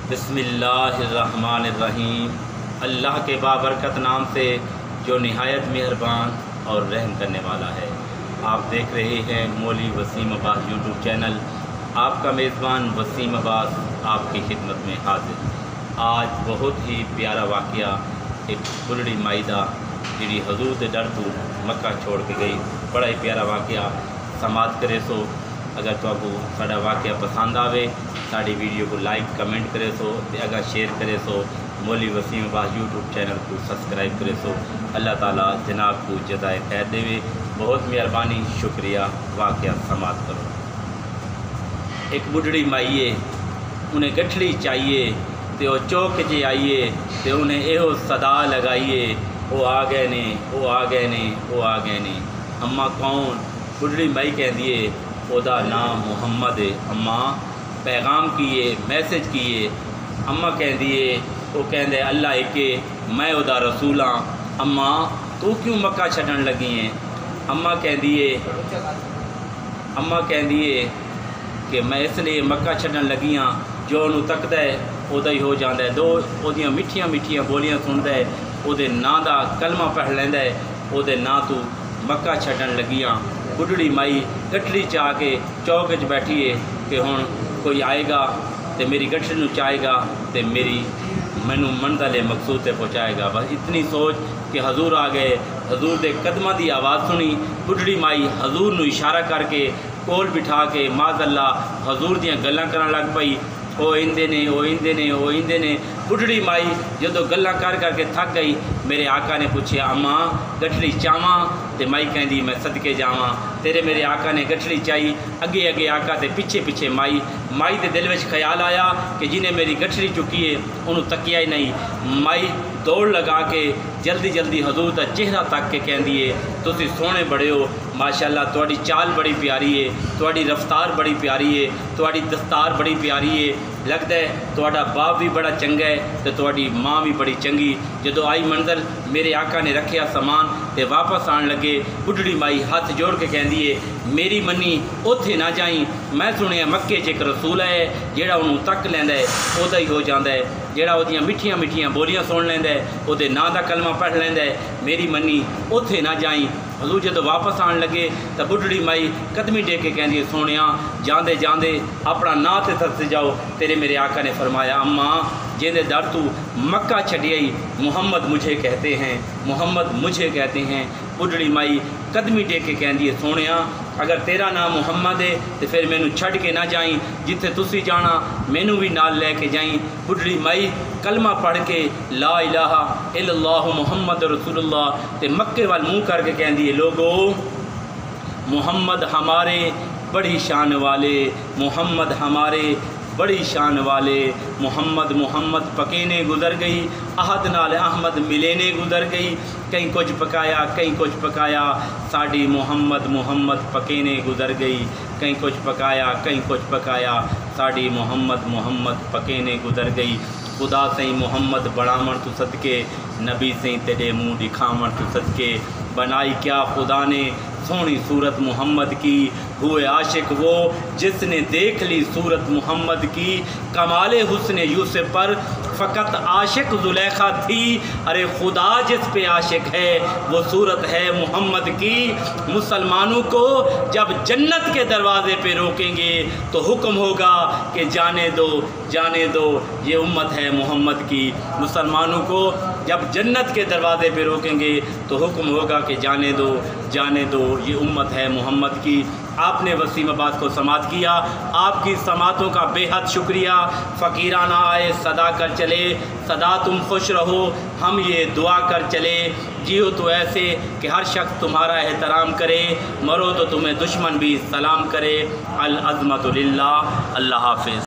بسم اللہ الرحمن الرحیم۔ اللہ کے بابرکت نام سے جو نہایت مہربان اور رحم کرنے والا ہے۔ آپ دیکھ رہے ہیں مولوی وسیم عباس یوٹیوب چینل۔ آپ کا میزبان وسیم عباس آپ کی خدمت میں حاضر۔ آج بہت ہی پیارا واقعہ، ایک بلڑی مائدہ جڑی حضور دے ڈر تو مکہ چھوڑ کے گئی، بڑا ہی پیارا واقعہ سماعت کرے سو۔ اگر تو آپ کو ساڈا واقعہ پسند آوے ساڑی ویڈیو کو لائک کمنٹ کرے سو، اگر شیئر کرے سو، مولوی وسیم عباس یوٹیوب چینل کو سبسکرائب کرے سو۔ اللہ تعالیٰ جناب کو جزائے خیر دے، بہت مہربانی، شکریہ۔ واقعہ سماعت کرو۔ ایک بڑھڑی مائیے انہیں گٹھڑی چاہیے تے وہ چوک جے آئیے تے انہیں ایہو صدا لگائیے، وہ آ گئے نے، وہ آ گئے نے، وہ آ گئے نے۔ اماں کون؟ بڑھڑی مائی کہہ دیے او دا نام محمد ہے۔ اماں پیغام کیے، میسج کیے۔ اماں کہہ دیے وہ کہندے اللہ ایک میں او دا رسول ہاں۔ اماں تو کیوں مکہ چھڈن لگی ہیں؟ اماں کہہ دیے کہ میں اس لیے مکہ چھڈن لگی ہاں جو انہوں تکدا ہے او دا ہی ہو جاندا ہے، دو او دیاں میٹھیاں میٹھیاں بولیاں سندا ہے، او دے ناں دا کلمہ پڑھ لیندا ہے، او دے ناں تو مکہ چھڈن لگی ہاں۔ بڑھڑی مائی گٹھڑی چاہ کے چوک وچ بیٹھی ہے کہ ہن کوئی آئے گا تے میری گٹھڑی نو چاہے گا تے مینوں منزل مقصود تے پہنچائے گا۔ بس اتنی سوچ کہ حضور آ گئے۔ حضور دے قدماں دی آواز سنی، بڑھڑی مائی حضور نو اشارہ کر کے کول بٹھا کے معاذ اللہ حضور دیاں گلاں کرن لگ پئی، او ایندے نے، او ایندے نے، او ایندے نے۔ بڑھڑی مائی جدو گلاں کر کے تھک گئی، میرے آقا نے پوچھیا اماں گٹھڑی چاواں؟ تے مائی کہندی میں صدقے جاواں، تیرے میرے آقا نے گٹھڑی چاہی۔ اگے اگے آقا تے پیچھے پیچھے مائی دے دل وچ خیال آیا کہ جنہیں میری گٹھڑی چکی ہے انہوں تکیا ہی نہیں۔ مائی دوڑ لگا کے جلدی جلدی حضور دا چہرہ تک کے کہندی ہے تسی سونے بڑے ہو، ماشاءاللہ تواڈی چال بڑی پیاری ہے، تواڈی رفتار بڑی پیاری ہے، تواڈی دستار بڑی پیاری ہے، لگتا ہے تواڈا باپ بھی بڑا چنگا ہے تے تواڈی ماں بھی بڑی چنگی۔ جدو آئی منزل میرے آقا نے رکھیا سامان تے واپس آن لگے، بڑھڑی مائی ہاتھ جوڑ کے کہندی ہے میری منی اوتھے نہ جائیں، میں سنیا مکے چ ایک رسول ہے جیڑا انہوں تک لیندا ہے او دا ہی ہو جاندا ہے، جیڑا او دیاں میٹھیاں میٹھیاں بولیاں سن لیندا ہے، او دے ناں دا کلمہ پڑھ لیندا ہے، میری منی اوتھے نہ جائیں۔ حضور جدو واپس آن لگے تو بڑھڑی مائی قدمی ڈے کے کہندی سونیا جاندے جاندے اپنا ناں تے ترس جاؤ۔ تیرے میرے آقا نے فرمایا اماں جیندے در تو مکہ چھڈیائی محمد مجھے کہتے ہیں، محمد مجھے کہتے ہیں۔ بڑھڑی مائی قدمی ڈے کے کہندی سونیا اگر تیرا نام محمد ہے تو پھر مینوں چھڈ کے نہ جائیں، جتھے تسی جانا مینوں بھی نال لے کے جائیں۔ بڑھڑی مائی کلمہ پڑھ کے لا الہ الا اللہ محمد رسول اللہ تے مکے وال منہ کر کے کہندی ہے لوگو محمد ہمارے بڑی شان والے، محمد ہمارے بڑی شان والے، محمد پکینے گزر گئی، احد نال احمد ملینے گزر گئی، کہیں کچھ پکایا کہیں کچھ پکایا، ساڈی محمد پکینے گزر گئی، کہیں کچھ پکایا کہیں کچھ پکایا، ساڈی محمد پکینے گزر گئی۔ خدا سیں محمد بڑھاون تو صدقے، نبی سیں تیرے منہ دکھاون تو صدقے، بنائی کیا خدا نے سونی صورت محمد کی، ہوئے عاشق وہ جس نے دیکھ لی صورت محمد کی، کمال حسن یوسف پر فقط عاشق زلیخا تھی، ارے خدا جس پہ عاشق ہے وہ صورت ہے محمد کی۔ مسلمانوں کو جب جنت کے دروازے پہ روکیں گے تو حکم ہوگا کہ جانے دو جانے دو یہ امت ہے محمد کی۔ مسلمانوں کو جب جنت کے دروازے پہ روکیں گے تو حکم ہوگا کہ جانے دو جانے دو یہ امت ہے محمد کی۔ آپ نے وسیم عباس کو سماعت کیا، آپ کی سماعتوں کا بے حد شکریہ۔ فقیرانہ آئے صدا کر چلے، صدا تم خوش رہو، ہم یہ دعا کر چلے، جیو تو ایسے کہ ہر شخص تمہارا احترام کرے، مرو تو تمہیں دشمن بھی سلام کرے۔ العظمت للہ۔ اللہ حافظ۔